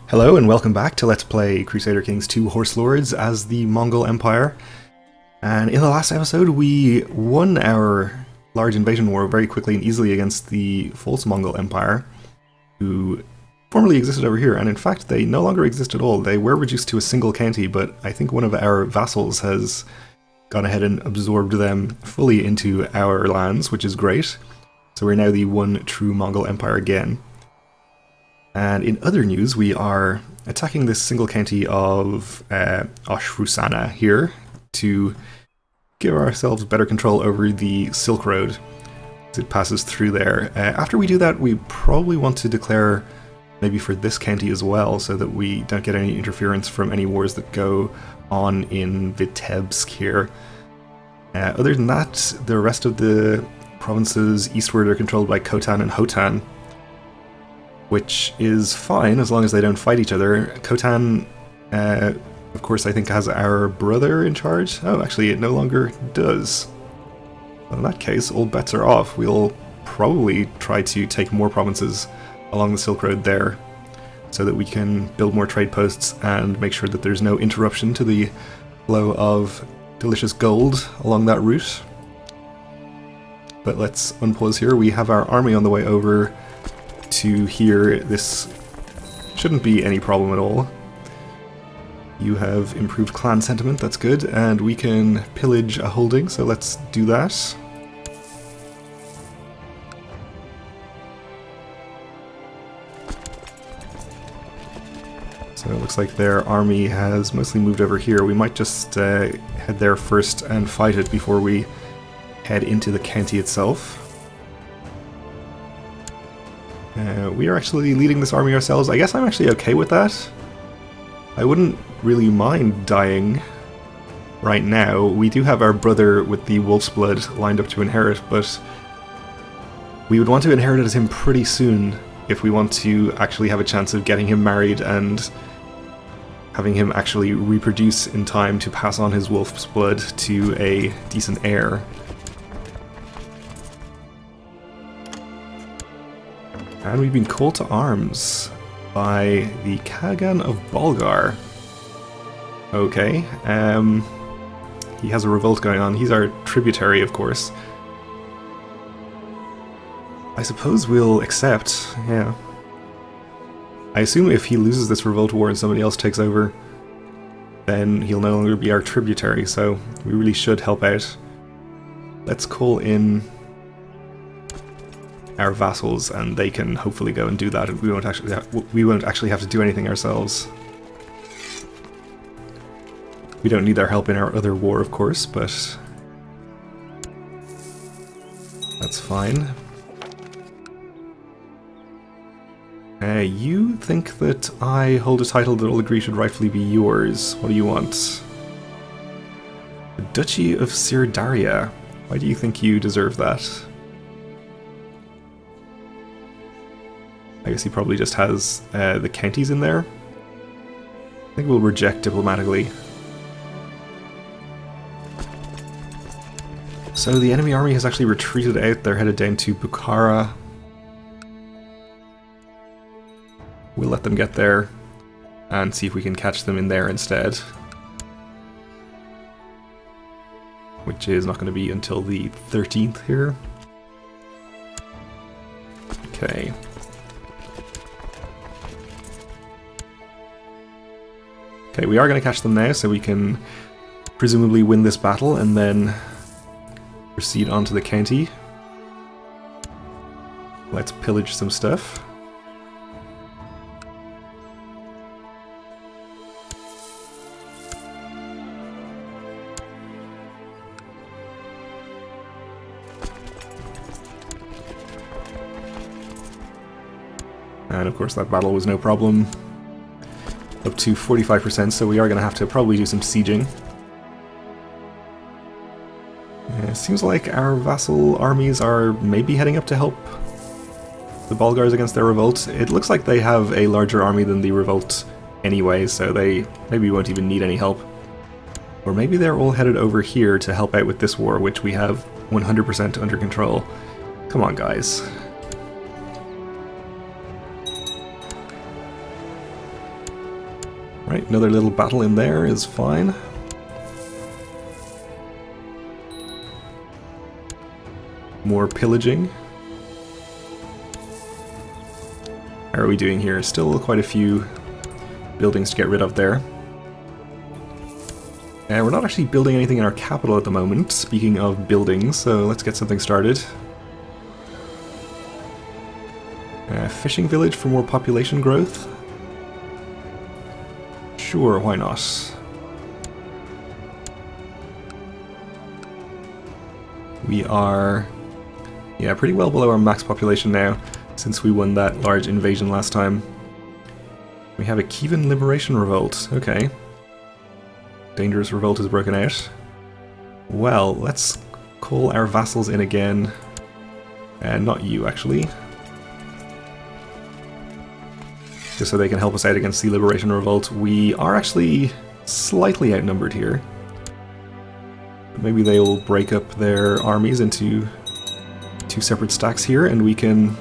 Hello and welcome back to Let's Play Crusader Kings 2 Horse Lords as the Mongol Empire. And in the last episode we won our large invasion war very quickly and easily against the false Mongol Empire, who formerly existed over here, and in fact they no longer exist at all. They were reduced to a single county, but I think one of our vassals has gone ahead and absorbed them fully into our lands, which is great. So we're now the one true Mongol Empire again. And in other news, we are attacking this single county of Oshrusana here to give ourselves better control over the Silk Road as it passes through there. After we do that, we probably want to declare maybe for this county as well, so that we don't get any interference from any wars that go on in Vitebsk here. Other than that, the rest of the provinces eastward are controlled by Khotan and Hotan, which is fine as long as they don't fight each other. Khotan, of course, I think has our brother in charge. Oh, actually it no longer does. Well, in that case, all bets are off. We'll probably try to take more provinces along the Silk Road there, so that we can build more trade posts and make sure that there's no interruption to the flow of delicious gold along that route. But let's unpause here. We have our army on the way over to here. This shouldn't be any problem at all. You have improved clan sentiment, that's good, and we can pillage a holding, so let's do that. So it looks like their army has mostly moved over here. We might just head there first and fight it before we head into the county itself. We are actually leading this army ourselves. I guess I'm actually okay with that. I wouldn't really mind dying right now. We do have our brother with the wolf's blood lined up to inherit, but we would want to inherit it as him pretty soon if we want to actually have a chance of getting him married and having him actually reproduce in time to pass on his wolf's blood to a decent heir. And we've been called to arms by the Khagan of Bulgar. Okay, he has a revolt going on. He's our tributary, of course. I suppose we'll accept, yeah. I assume if he loses this revolt war and somebody else takes over, then he'll no longer be our tributary, so we really should help out. Let's call in our vassals, and they can hopefully go and do that, and we won't actually have to do anything ourselves. We don't need their help in our other war, of course, but that's fine. You think that I hold a title that will agree should rightfully be yours. What do you want? The Duchy of Sirdaria. Why do you think you deserve that? I guess he probably just has the counties in there. I think we'll reject diplomatically. So the enemy army has actually retreated out. They're headed down to Bukhara. We'll let them get there and see if we can catch them in there instead. Which is not going to be until the 13th here. Okay. Okay, we are going to catch them now, so we can presumably win this battle and then proceed on to the county. Let's pillage some stuff. And of course that battle was no problem. Up to 45%, so we are going to have to probably do some sieging. Seems like our vassal armies are maybe heading up to help the Bulgars against their revolt. It looks like they have a larger army than the revolt anyway, so they maybe won't even need any help. Or maybe they're all headed over here to help out with this war, which we have 100% under control. Come on, guys. Right, another little battle in there is fine. More pillaging. How are we doing here? Still quite a few buildings to get rid of there. We're not actually building anything in our capital at the moment, speaking of buildings, so let's get something started. Fishing village for more population growth? Sure, why not? We are, yeah, pretty well below our max population now, since we won that large invasion last time. We have a Kievan Liberation Revolt, okay. Dangerous revolt has broken out. Well, let's call our vassals in again. Not you, actually. Just so they can help us out against the Liberation Revolt. We are actually slightly outnumbered here. Maybe they'll break up their armies into two separate stacks here, and we can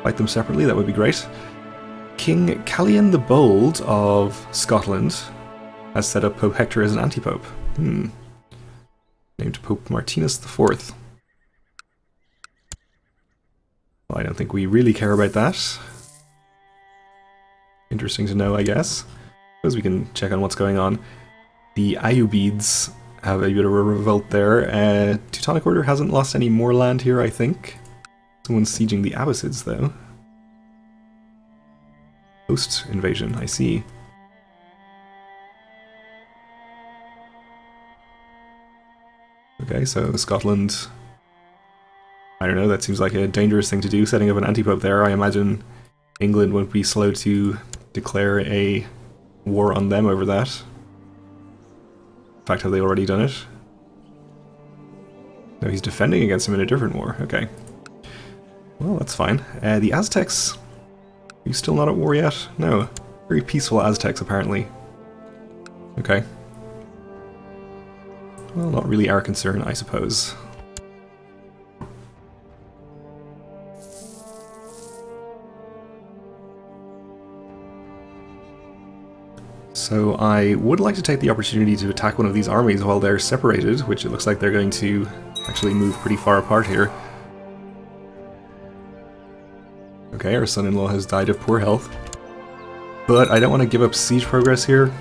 fight them separately. That would be great. King Callian the Bold of Scotland has set up Pope Hector as an anti-pope. Named Pope Martinus IV. Well, I don't think we really care about that. Interesting to know, I guess. Suppose we can check on what's going on. The Ayyubids have a bit of a revolt there. Teutonic Order hasn't lost any more land here, I think. Someone's sieging the Abbasids, though. Post-invasion, I see. Okay, so Scotland... I don't know, that seems like a dangerous thing to do, setting up an anti-pope there. I imagine England won't be slow to declare a war on them over that. In fact, have they already done it? No, he's defending against him in a different war. Okay. Well, that's fine. The Aztecs... Are you still not at war yet? No. Very peaceful Aztecs, apparently. Okay. Well, not really our concern, I suppose. So I would like to take the opportunity to attack one of these armies while they're separated, which it looks like they're going to actually move pretty far apart here. Okay, our son-in-law has died of poor health. But I don't want to give up siege progress here.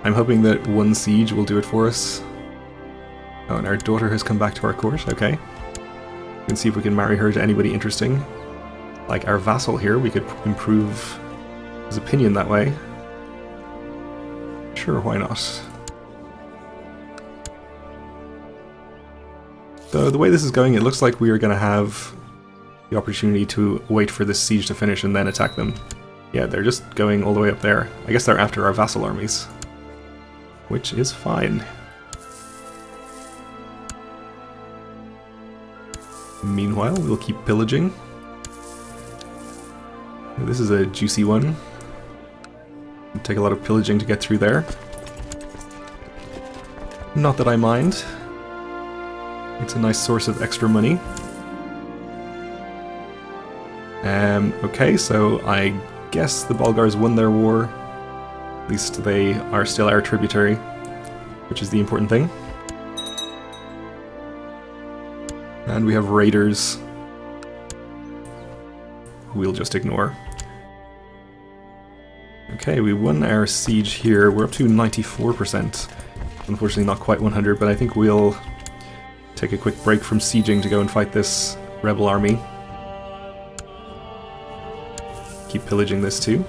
I'm hoping that one siege will do it for us. Oh, and our daughter has come back to our court, okay. We can see if we can marry her to anybody interesting. Like our vassal here, we could improve his opinion that way. Sure, why not? So the way this is going, it looks like we are going to have the opportunity to wait for this siege to finish and then attack them. Yeah, they're just going all the way up there. I guess they're after our vassal armies. Which is fine. Meanwhile, we'll keep pillaging. This is a juicy one. It'll take a lot of pillaging to get through there. Not that I mind. It's a nice source of extra money. Okay, so I guess the Bulgars won their war. At least they are still our tributary, which is the important thing. And we have raiders who we'll just ignore. Okay, we won our siege here. We're up to 94%. Unfortunately not quite 100, but I think we'll take a quick break from sieging to go and fight this rebel army. Keep pillaging this too.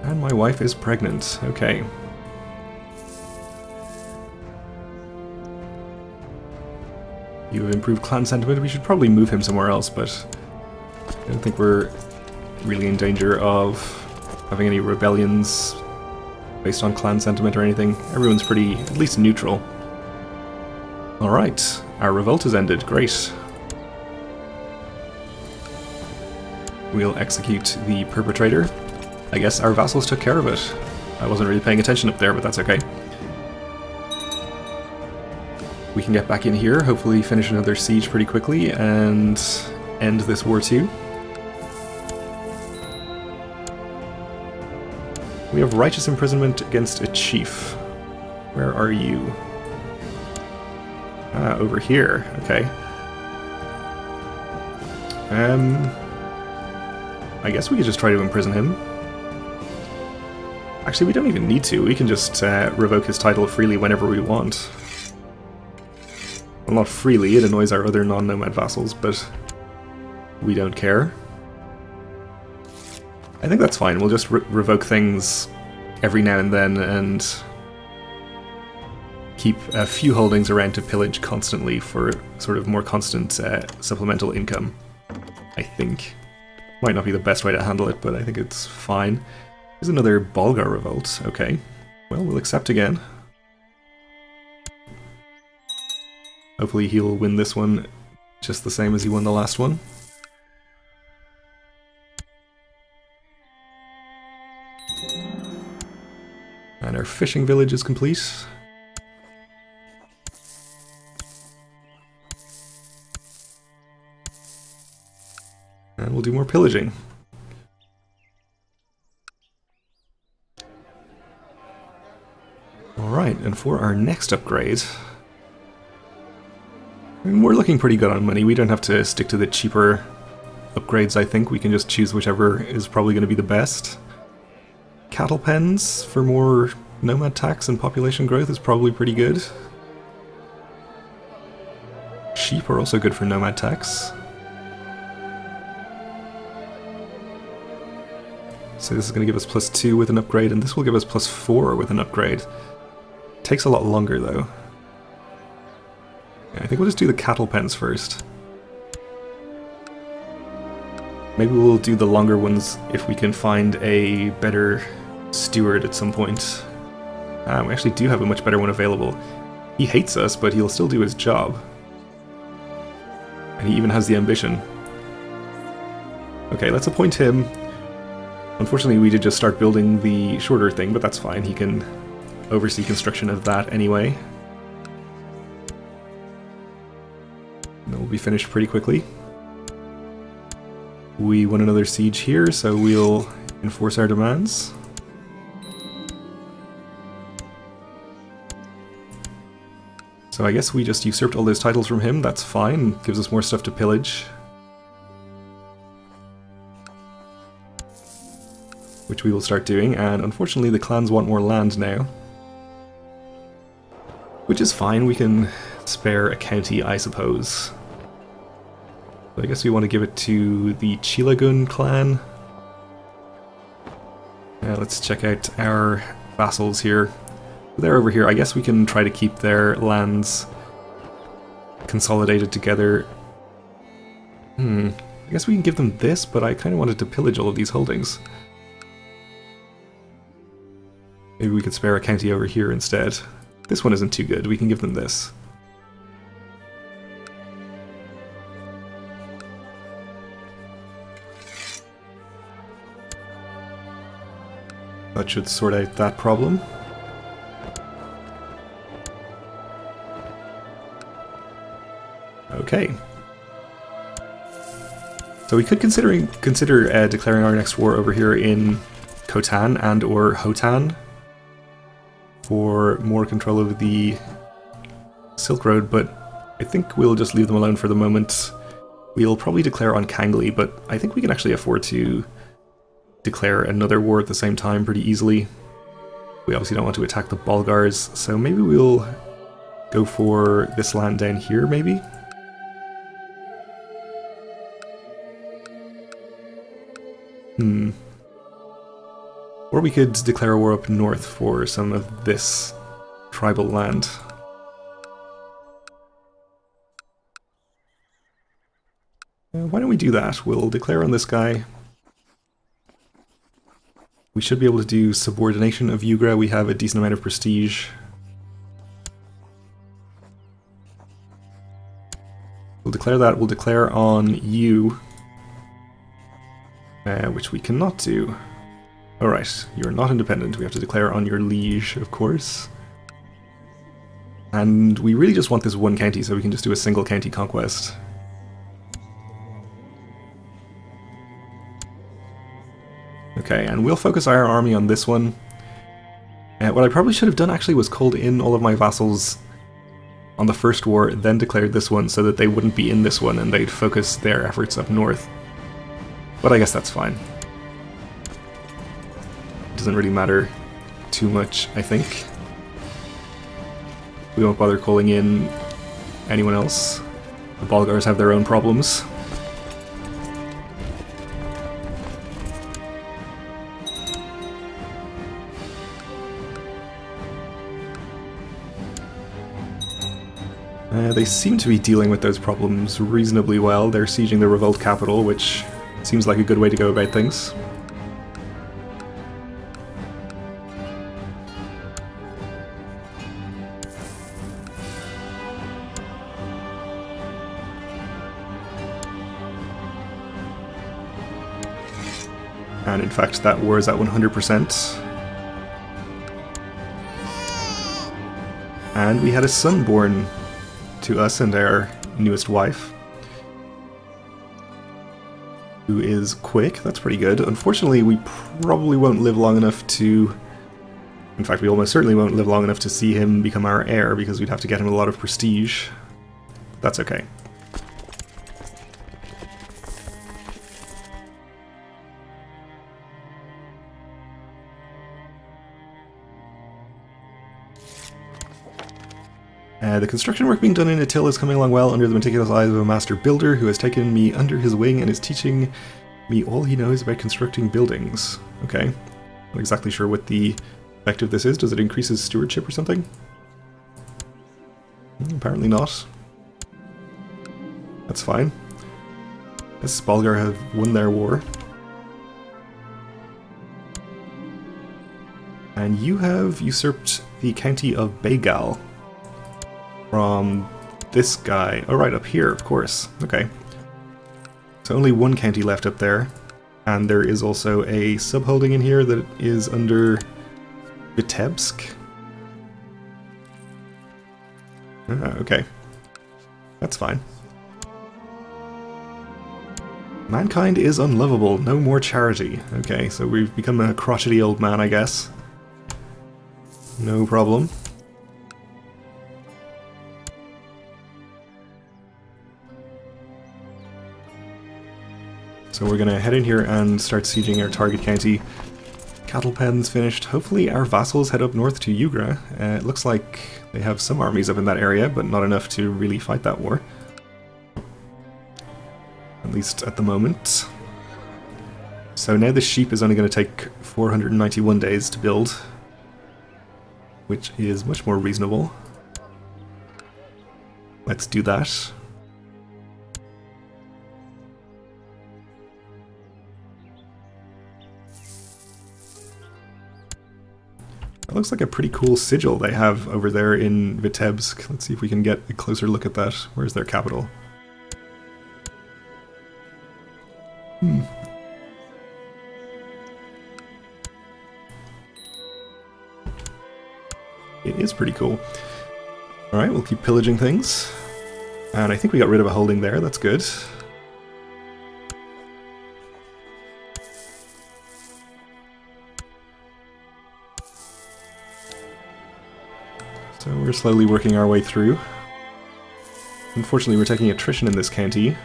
And my wife is pregnant. Okay. You have improved clan sentiment. We should probably move him somewhere else, but I don't think we're really in danger of having any rebellions based on clan sentiment or anything. Everyone's pretty, at least neutral. Alright, our revolt has ended. Great. We'll execute the perpetrator. I guess our vassals took care of it. I wasn't really paying attention up there, but that's okay. We can get back in here, hopefully finish another siege pretty quickly, and end this war too. We have righteous imprisonment against a chief. Where are you? Ah, over here. Okay. I guess we could just try to imprison him. Actually, we don't even need to. We can just revoke his title freely whenever we want. Well, not freely. It annoys our other non-nomad vassals, but we don't care. I think that's fine. We'll just revoke things every now and then and keep a few holdings around to pillage constantly for sort of more constant supplemental income, I think. Might not be the best way to handle it, but I think it's fine. There's another Bulgar revolt. Okay. Well, we'll accept again. Hopefully he'll win this one just the same as he won the last one. And our fishing village is complete. And we'll do more pillaging. Alright, and for our next upgrade, I mean, we're looking pretty good on money. We don't have to stick to the cheaper upgrades, I think. We can just choose whichever is probably going to be the best. Cattle pens for more nomad tax and population growth is probably pretty good. Sheep are also good for nomad tax. So this is going to give us +2 with an upgrade, and this will give us +4 with an upgrade. Takes a lot longer though. Yeah, I think we'll just do the cattle pens first. Maybe we'll do the longer ones if we can find a better steward at some point. We actually do have a much better one available. He hates us, but he'll still do his job. And he even has the ambition. Okay, let's appoint him. Unfortunately, we did just start building the shorter thing, but that's fine. He can oversee construction of that anyway. And we'll be finished pretty quickly. We won another siege here, so we'll enforce our demands. So I guess we just usurped all those titles from him. That's fine. Gives us more stuff to pillage. Which we will start doing, and unfortunately the clans want more land now. Which is fine, we can spare a county, I suppose. But I guess we want to give it to the Chilagun clan. Let's check out our vassals here. They're over here. I guess we can try to keep their lands consolidated together. I guess we can give them this, but I kind of wanted to pillage all of these holdings. Maybe we could spare a county over here instead. This one isn't too good, we can give them this. That should sort out that problem. Okay. So we could consider declaring our next war over here in Khotan and or Hotan for more control over the Silk Road, but I think we'll just leave them alone for the moment. We'll probably declare on Kangli, but I think we can actually afford to declare another war at the same time pretty easily. We obviously don't want to attack the Bulgars, so maybe we'll go for this land down here, maybe? Or we could declare a war up north for some of this tribal land. Why don't we do that? We'll declare on this guy. We should be able to do subordination of Yugra. We have a decent amount of prestige. We'll declare that. We'll declare on you, which we cannot do. Alright, you're not independent. We have to declare on your liege, of course. And we really just want this one county, so we can just do a single county conquest. Okay, and we'll focus our army on this one. What I probably should have done actually was called in all of my vassals on the first war, then declared this one so that they wouldn't be in this one and they'd focus their efforts up north. But I guess that's fine. It doesn't really matter too much, I think. We won't bother calling in anyone else. The Bulgars have their own problems. They seem to be dealing with those problems reasonably well. They're sieging the revolt capital, which seems like a good way to go about things. And in fact, that war is at 100%. And we had a son born to us and our newest wife, who is quick. That's pretty good. Unfortunately, we probably won't live long enough to... In fact, we almost certainly won't live long enough to see him become our heir, because we'd have to get him a lot of prestige. That's okay. The construction work being done in Attila is coming along well under the meticulous eyes of a master builder who has taken me under his wing and is teaching me all he knows about constructing buildings. Okay. Not exactly sure what the effect of this is. Does it increase his stewardship or something? Apparently not. That's fine. As Bulgar have won their war. And you have usurped the county of Begal from this guy. Oh, right, up here, of course. Okay. So only one county left up there. And there is also a subholding in here that is under Vitebsk. Ah, okay. That's fine. Mankind is unlovable, no more charity. Okay, so we've become a crotchety old man, I guess. No problem. So we're gonna head in here and start sieging our target county. Cattle pen's finished. Hopefully our vassals head up north to Ugra. It looks like they have some armies up in that area, but not enough to really fight that war. At least at the moment. So now the sheep is only going to take 491 days to build, which is much more reasonable. Let's do that. That looks like a pretty cool sigil they have over there in Vitebsk. Let's see if we can get a closer look at that. Where's their capital? It is pretty cool. Alright, we'll keep pillaging things. And I think we got rid of a holding there, that's good. So we're slowly working our way through. Unfortunately, we're taking attrition in this county.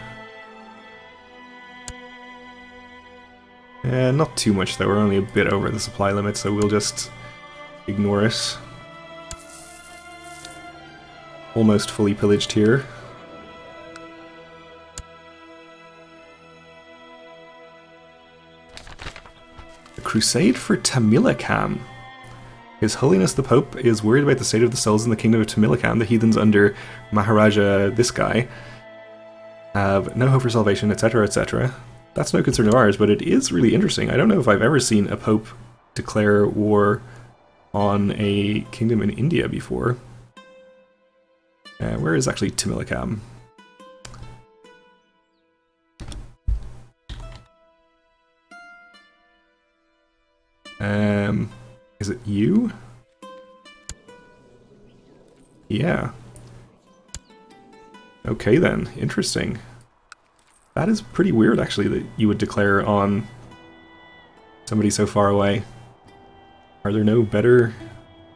Not too much though, we're only a bit over the supply limit, so we'll just ignore it. Almost fully pillaged here. A crusade for Tamilakam. His Holiness the Pope is worried about the state of the souls in the kingdom of Tamilakam. The heathens under Maharaja this guy have no hope for salvation, etc., etc. That's no concern of ours, but it is really interesting. I don't know if I've ever seen a pope declare war on a kingdom in India before. Where is actually Tamilakam? Is it you? Yeah. Okay then, interesting. That is pretty weird actually that you would declare on Somebody so far away. Are there no better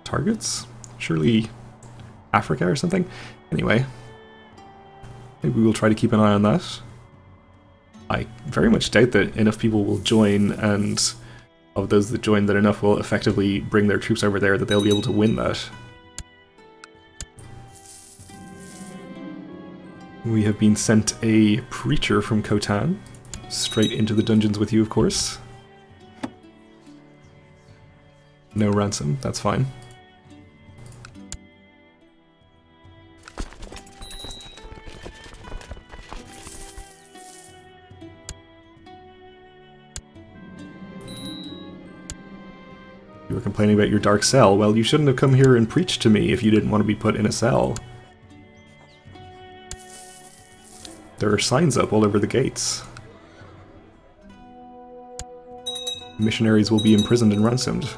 targets? Surely Africa or something? Anyway, maybe we'll try to keep an eye on that. I very much doubt that enough people will join, and of those that join, that enough will effectively bring their troops over there that they'll be able to win that. We have been sent a preacher from Khotan, straight into the dungeons with you, of course. No ransom, that's fine. You were complaining about your dark cell. Well, you shouldn't have come here and preached to me if you didn't want to be put in a cell. There are signs up all over the gates. Missionaries will be imprisoned and ransomed.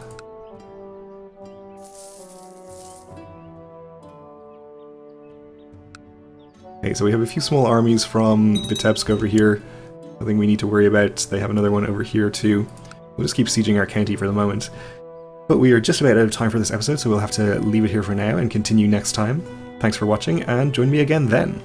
Okay, so we have a few small armies from Vitebsk over here. Nothing we need to worry about. They have another one over here too. We'll just keep sieging our county for the moment. But we are just about out of time for this episode, so we'll have to leave it here for now and continue next time. Thanks for watching, and join me again then.